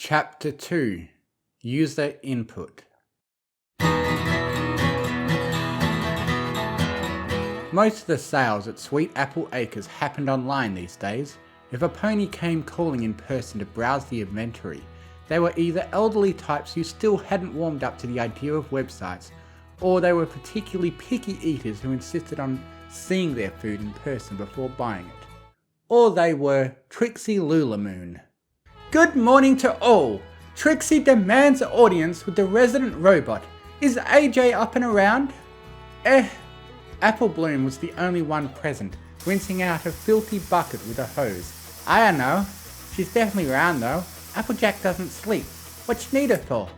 Chapter 2 User Input. Most of the sales at Sweet Apple Acres happened online these days. If a pony came calling in person to browse the inventory, they were either elderly types who still hadn't warmed up to the idea of websites, or they were particularly picky eaters who insisted on seeing their food in person before buying it. Or they were Trixie Lulamoon. Good morning to all! Trixie demands audience with the resident robot. Is AJ up and around? Apple Bloom was the only one present, rinsing out a filthy bucket with a hose. I don't know. She's definitely around though. Applejack doesn't sleep. What you need her for?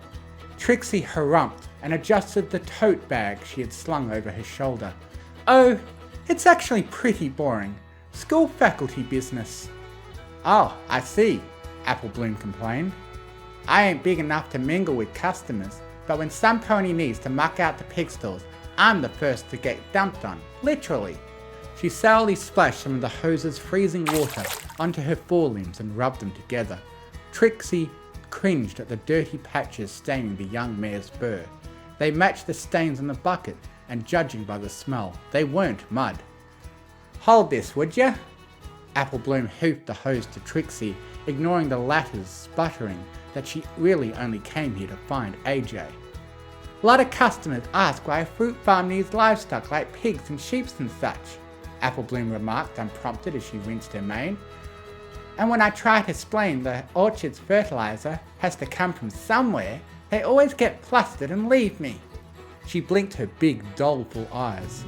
Trixie harumphed and adjusted the tote bag she had slung over her shoulder. Oh, it's actually pretty boring. School faculty business. Oh, I see, Apple Bloom complained. I ain't big enough to mingle with customers, but when some pony needs to muck out the pig stalls, I'm the first to get dumped on, literally. She sourly splashed some of the hose's freezing water onto her forelimbs and rubbed them together. Trixie cringed at the dirty patches staining the young mare's fur. They matched the stains on the bucket, and judging by the smell, they weren't mud. Hold this, would ya? Apple Bloom hoofed the hose to Trixie, ignoring the latter's sputtering that she really only came here to find AJ. A lot of customers ask why a fruit farm needs livestock like pigs and sheep and such, Apple Bloom remarked unprompted as she rinsed her mane. And when I try to explain the orchard's fertilizer has to come from somewhere, they always get flustered and leave me. She blinked her big, doleful eyes.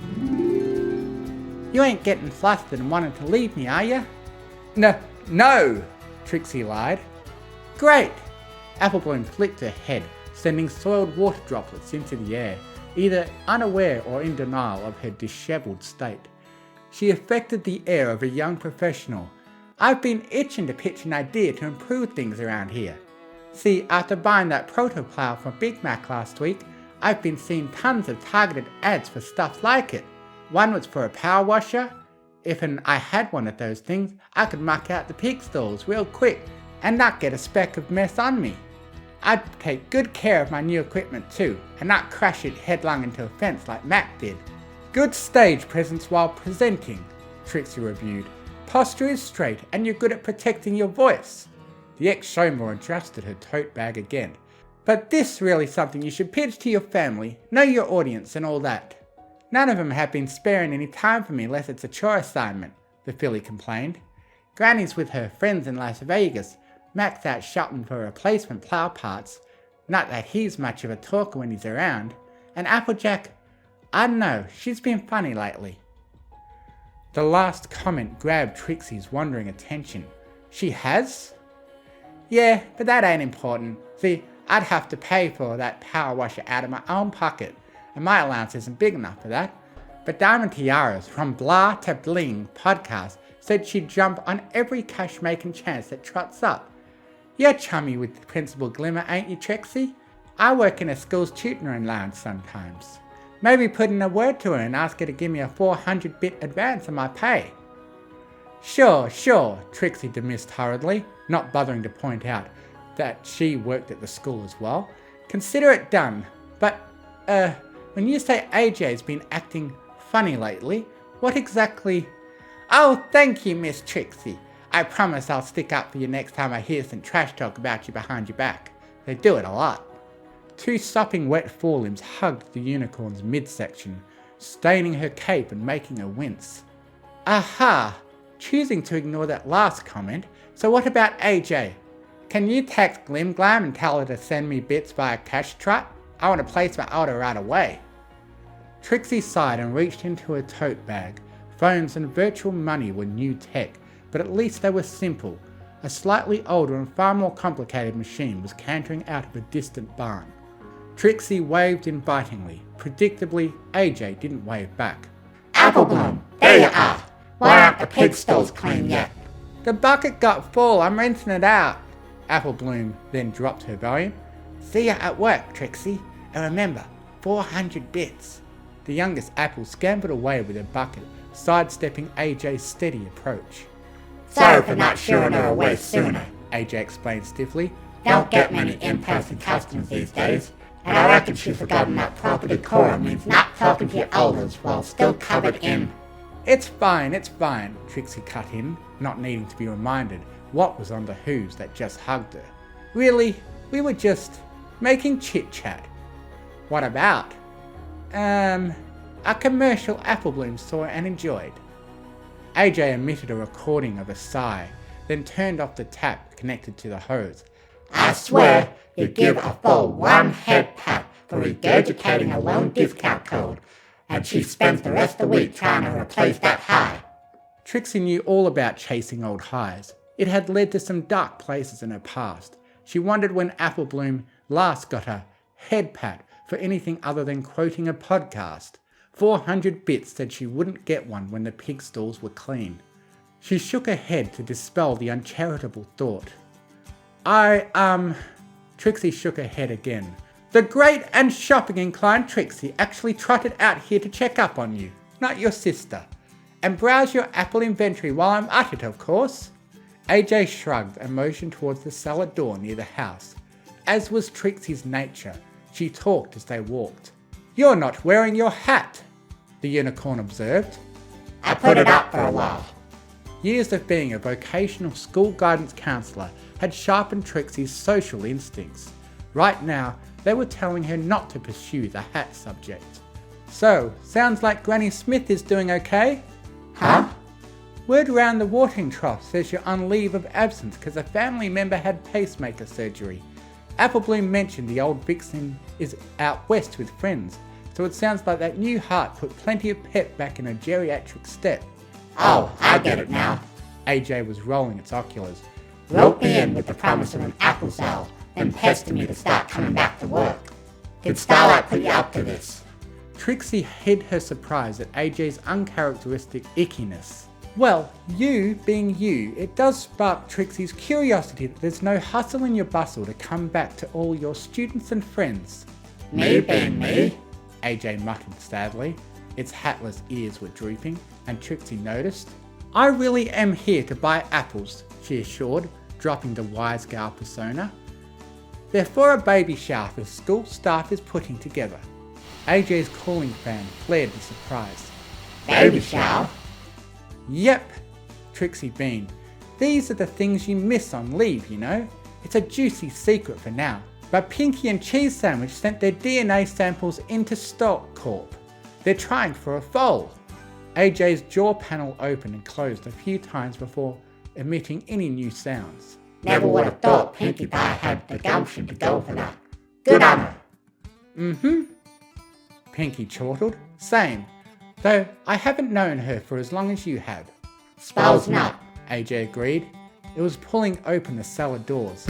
You ain't getting flustered and wanting to leave me, are ya? No, Trixie lied. Great! Apple Bloom flicked her head, sending soiled water droplets into the air, either unaware or in denial of her dishevelled state. She affected the air of a young professional. I've been itching to pitch an idea to improve things around here. See, after buying that proto-plow from Big Mac last week, I've been seeing tons of targeted ads for stuff like it. One was for a power washer. If I had one of those things, I could muck out the pig stalls real quick and not get a speck of mess on me. I'd take good care of my new equipment too, and not crash it headlong into a fence like Mac did. Good stage presence while presenting, Trixie reviewed. Posture is straight and you're good at protecting your voice. The ex-showmore adjusted her tote bag again. But this really something you should pitch to your family, know your audience and all that. None of them have been sparing any time for me unless it's a chore assignment, the filly complained. Granny's with her friends in Las Vegas, Mac's out shopping for replacement plow parts, not that he's much of a talker when he's around, and Applejack, I don't know, she's been funny lately. The last comment grabbed Trixie's wandering attention. She has? Yeah, but that ain't important. See, I'd have to pay for that power washer out of my own pocket, and my allowance isn't big enough for that. But Diamond Tiara's From Blah to Bling podcast said she'd jump on every cash-making chance that trots up. You're chummy with Principal Glimmer, ain't you, Trixie? I work in a school's tutoring lounge sometimes. Maybe put in a word to her and ask her to give me a 400-bit advance on my pay. Sure, Trixie dismissed hurriedly, not bothering to point out that she worked at the school as well. Consider it done. But, when you say AJ's been acting funny lately, what exactly? Oh, thank you, Miss Trixie. I promise I'll stick up for you next time I hear some trash talk about you behind your back. They do it a lot. Two sopping wet forelimbs hugged the unicorn's midsection, staining her cape and making her wince. Aha! Choosing to ignore that last comment, so what about AJ? Can you text Glimglam and tell her to send me bits via cash trot? I want to place my order right away. Trixie sighed and reached into her tote bag. Phones and virtual money were new tech, but at least they were simple. A slightly older and far more complicated machine was cantering out of a distant barn. Trixie waved invitingly. Predictably, AJ didn't wave back. Apple Bloom, there you are. Why aren't the pig stalls clean yet? The bucket got full, I'm rinsing it out. Apple Bloom then dropped her volume. See ya at work, Trixie, and remember, 400 bits. The youngest Apple scampered away with her bucket, sidestepping AJ's steady approach. Sorry for not shooing her away sooner, AJ explained stiffly. don't get many in-person customers these days, and I reckon she's forgotten that proper decorum means not talking to your elders while still covered in... It's fine, Trixie cut in, not needing to be reminded what was on the hooves that just hugged her. Really, we were just making chit-chat. What about? A commercial Applebloom saw and enjoyed. AJ emitted a recording of a sigh, then turned off the tap connected to the hose. I swear you give a full 1 head pat for regurgitating a loan discount code, and she spends the rest of the week trying to replace that high. Trixie knew all about chasing old highs. It had led to some dark places in her past. She wondered when Applebloom last got a head pat for anything other than quoting a podcast. 400 bits said she wouldn't get one when the pig stalls were clean. She shook her head to dispel the uncharitable thought. Trixie shook her head again. The great and shopping-inclined Trixie actually trotted out here to check up on you, not your sister. And browse your Apple inventory while I'm at it, of course. AJ shrugged and motioned towards the cellar door near the house. As was Trixie's nature, she talked as they walked. You're not wearing your hat, the unicorn observed. I put it up for a while. Years of being a vocational school guidance counsellor had sharpened Trixie's social instincts. Right now, they were telling her not to pursue the hat subject. So, sounds like Granny Smith is doing okay? Huh? Word around the watering trough says you're on leave of absence because a family member had pacemaker surgery. Applebloom mentioned the old vixen is out west with friends, so it sounds like that new heart put plenty of pep back in her geriatric step. Oh, I get it now. AJ was rolling its oculars. Rope me in with the promise of an apple sale, then pester me to start coming back to work. Did Starlight put you up to this? Trixie hid her surprise at AJ's uncharacteristic ickiness. Well, you being you, it does spark Trixie's curiosity that there's no hustle in your bustle to come back to all your students and friends. Me being me? AJ muttered sadly. Its hatless ears were drooping, and Trixie noticed. I really am here to buy apples, she assured, dropping the wise gal persona. They're for a baby shower the school staff is putting together. AJ's cooling fan flared with surprise. Baby shower? Yep, Trixie beamed. These are the things you miss on leave, you know. It's a juicy secret for now. But Pinky and Cheese Sandwich sent their DNA samples into Stock Corp. They're trying for a foal. AJ's jaw panel opened and closed a few times before emitting any new sounds. Never would have thought Pinkie Pie had the gumption to go for that. Good on her. Mm-hmm. Pinky chortled. Same. Though I haven't known her for as long as you have. Suppose not. AJ agreed. It was pulling open the cellar doors.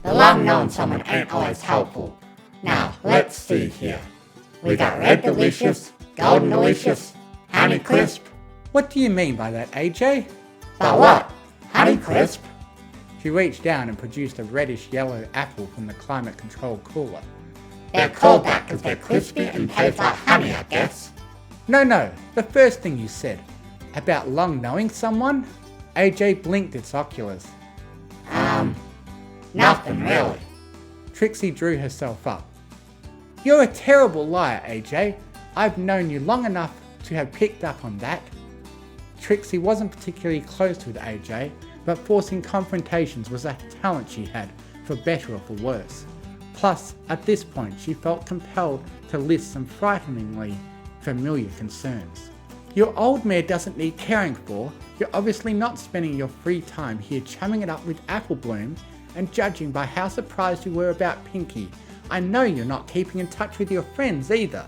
The long known someone ain't always helpful. Now, let's see here. We got Red Delicious, Golden Delicious, Honey Crisp. What do you mean by that, AJ? By what? Honey Crisp? She reached down and produced a reddish-yellow apple from the climate-controlled cooler. They're called that because they're crispy and taste like honey, I guess. No, the first thing you said. About long knowing someone? AJ blinked its oculars. Nothing really. Trixie drew herself up. You're a terrible liar, AJ. I've known you long enough to have picked up on that. Trixie wasn't particularly close with AJ, but forcing confrontations was a talent she had, for better or for worse. Plus, at this point, she felt compelled to list some frighteningly familiar concerns. Your old mare doesn't need caring for. You're obviously not spending your free time here chumming it up with Applebloom, and judging by how surprised you were about Pinky, I know you're not keeping in touch with your friends either.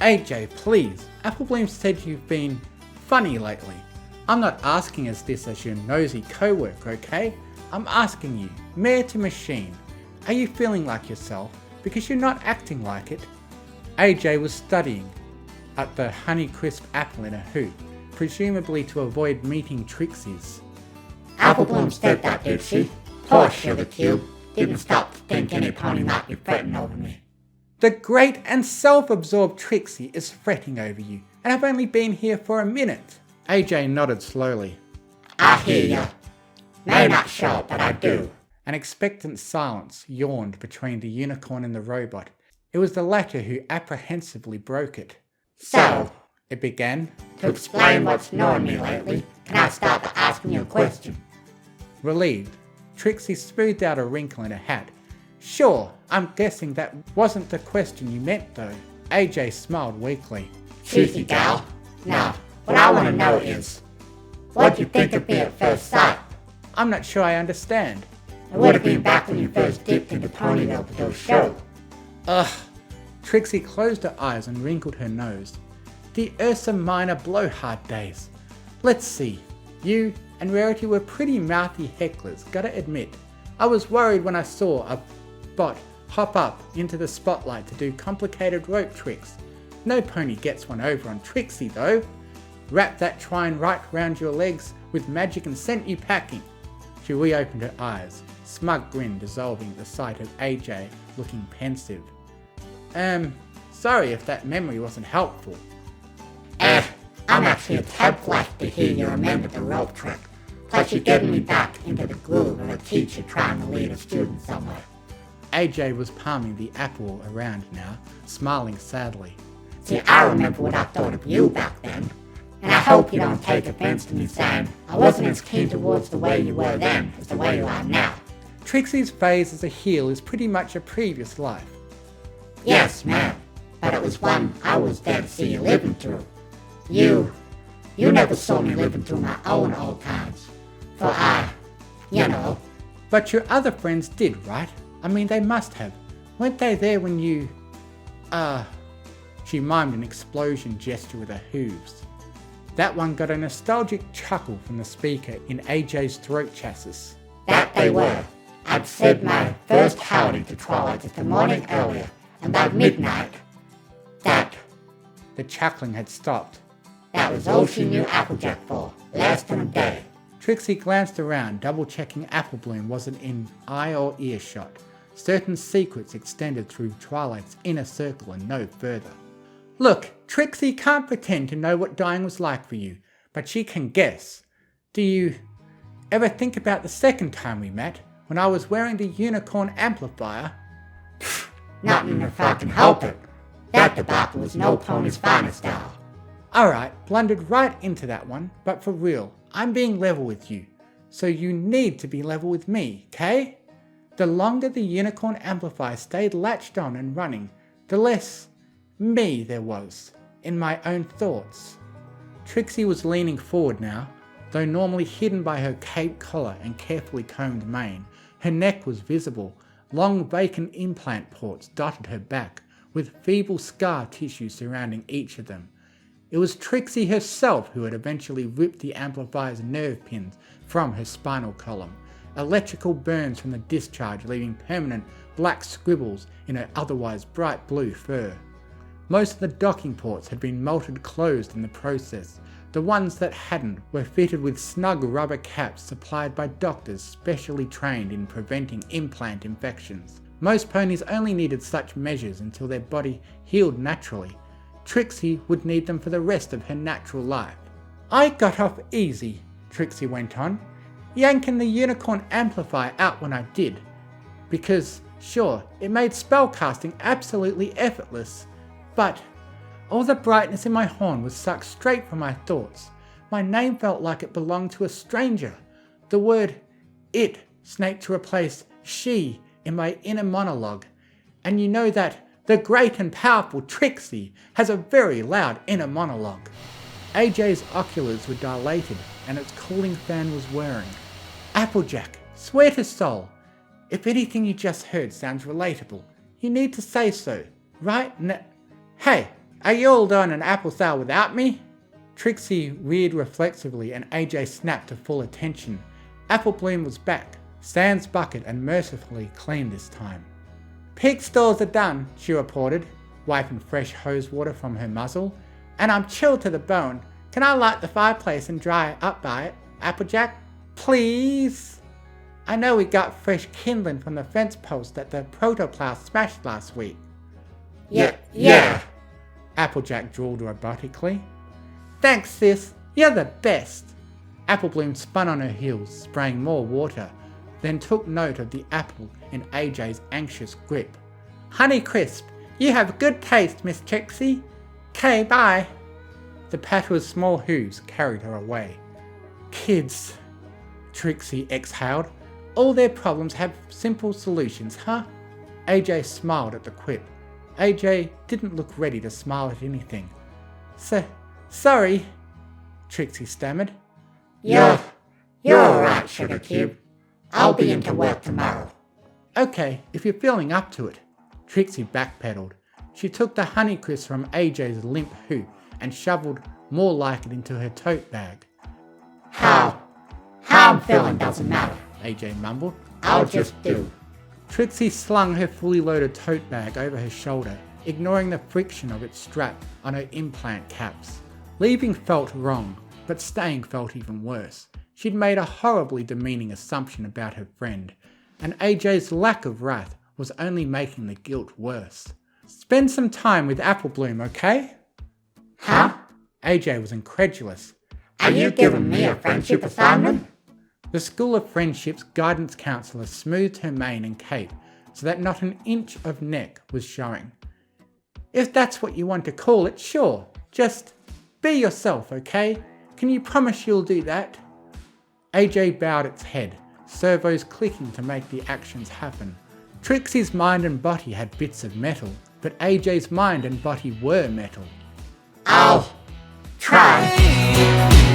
AJ, please. Applebloom said you've been funny lately. I'm not asking as this as your nosy co-worker, okay? I'm asking you, mare to machine. Are you feeling like yourself? Because you're not acting like it. AJ was studying at the Honeycrisp apple in a hoop, presumably to avoid meeting Trixie's. Applebloom said that, did she? Poor sugar cube. Didn't stop to think any pony might be fretting over me. The great and self-absorbed Trixie is fretting over you, and I've only been here for a minute. AJ nodded slowly. I hear ya. May not show, but I do. An expectant silence yawned between the unicorn and the robot. It was the latter who apprehensively broke it. So, It began. to explain what's known me lately, can I start by asking you a question? Relieved, Trixie smoothed out a wrinkle in her hat. Sure, I'm guessing that wasn't the question you meant though. AJ smiled weakly. Cheeky gal. Now, what I want to know is, what'd you think of me at first sight? I'm not sure I understand. It would have been back when you first dipped into Ponyville to do a show. Ugh. Trixie closed her eyes and wrinkled her nose. The Ursa Minor blowhard days. Let's see. You and Rarity were pretty mouthy hecklers, gotta admit. I was worried when I saw a bot hop up into the spotlight to do complicated rope tricks. No pony gets one over on Trixie though. Wrap that twine right round your legs with magic and sent you packing. She reopened her eyes, smug grin dissolving at the sight of AJ looking pensive. Sorry if that memory wasn't helpful. I'm actually a tad flattered to hear you remembered the rope trick. Plus you're getting me back into the groove of a teacher trying to lead a student somewhere. AJ was palming the apple around now, smiling sadly. See, I remember what I thought of you back then. And I hope you don't take offense to me saying I wasn't as keen towards the way you were then as the way you are now. Trixie's phase as a heel is pretty much a previous life. Yes, ma'am. But it was one I was there to see you living through. You never saw me living through my own old times. For you know. But your other friends did, right? I mean, they must have. Weren't they there when you... She mimed an explosion gesture with her hooves. That one got a nostalgic chuckle from the speaker in AJ's throat chassis. That they were. I'd said my first howdy to Twilight just a morning earlier, and by midnight, The chuckling had stopped. that was all she knew Applejack for, less than a day. Trixie glanced around, double-checking Applebloom wasn't in eye or earshot. Certain secrets extended through Twilight's inner circle and no further. Look, Trixie can't pretend to know what dying was like for you, but she can guess. Do you ever think about the second time we met, when I was wearing the unicorn amplifier? Nothing if I can help it. That debacle was no pony's finest hour. Alright, blundered right into that one, but for real, I'm being level with you, so you need to be level with me, okay? The longer the unicorn amplifier stayed latched on and running, the less me there was, in my own thoughts. Trixie was leaning forward now, though normally hidden by her cape collar and carefully combed mane. Her neck was visible, long vacant implant ports dotted her back, with feeble scar tissue surrounding each of them. It was Trixie herself who had eventually ripped the amplifier's nerve pins from her spinal column, electrical burns from the discharge leaving permanent black scribbles in her otherwise bright blue fur. Most of the docking ports had been melted closed in the process. The ones that hadn't were fitted with snug rubber caps supplied by doctors specially trained in preventing implant infections. Most ponies only needed such measures until their body healed naturally. Trixie would need them for the rest of her natural life. I got off easy, Trixie went on, yanking the unicorn amplifier out when I did. Because, sure, it made spellcasting absolutely effortless, but all the brightness in my horn was sucked straight from my thoughts. My name felt like it belonged to a stranger. The word it snaked to replace she in my inner monologue. And you know that the great and powerful Trixie has a very loud inner monologue. AJ's oculars were dilated and its cooling fan was whirring. Applejack, swear to soul, if anything you just heard sounds relatable, you need to say so, right? Hey, are you all doing an apple sour without me? Trixie reared reflexively and AJ snapped to full attention. Applebloom was back, sans bucket and mercifully clean this time. Pig stalls are done, she reported, wiping fresh hose water from her muzzle. And I'm chilled to the bone. Can I light the fireplace and dry up by it, Applejack? Please? I know we got fresh kindling from the fence post that the protoplow smashed last week. Yeah. Applejack drawled robotically. Thanks, sis. You're the best. Applebloom spun on her heels, spraying more water. then took note of the apple in AJ's anxious grip. Honeycrisp, you have good taste, Miss Trixie. Okay, bye. The patter of small hooves carried her away. Kids, Trixie exhaled. All their problems have simple solutions, huh? AJ smiled at the quip. AJ didn't look ready to smile at anything. Sorry, Trixie stammered. You're alright, Sugar Cube. I'll be into work tomorrow. Okay, if you're feeling up to it. Trixie backpedaled. She took the Honeycrisp from AJ's limp hoop and shoveled more like it into her tote bag. How I'm feeling doesn't matter, AJ mumbled. I'll just do. Trixie slung her fully loaded tote bag over her shoulder, ignoring the friction of its strap on her implant caps. Leaving felt wrong, but staying felt even worse. She'd made a horribly demeaning assumption about her friend, and AJ's lack of wrath was only making the guilt worse. Spend some time with Applebloom, okay? Huh? AJ was incredulous. Are you giving me a friendship assignment? The School of Friendship's guidance counsellor smoothed her mane and cape so that not an inch of neck was showing. If that's what you want to call it, sure. Just be yourself, okay? Can you promise you'll do that? AJ bowed its head, servos clicking to make the actions happen. Trixie's mind and body had bits of metal, but AJ's mind and body were metal. I'll try.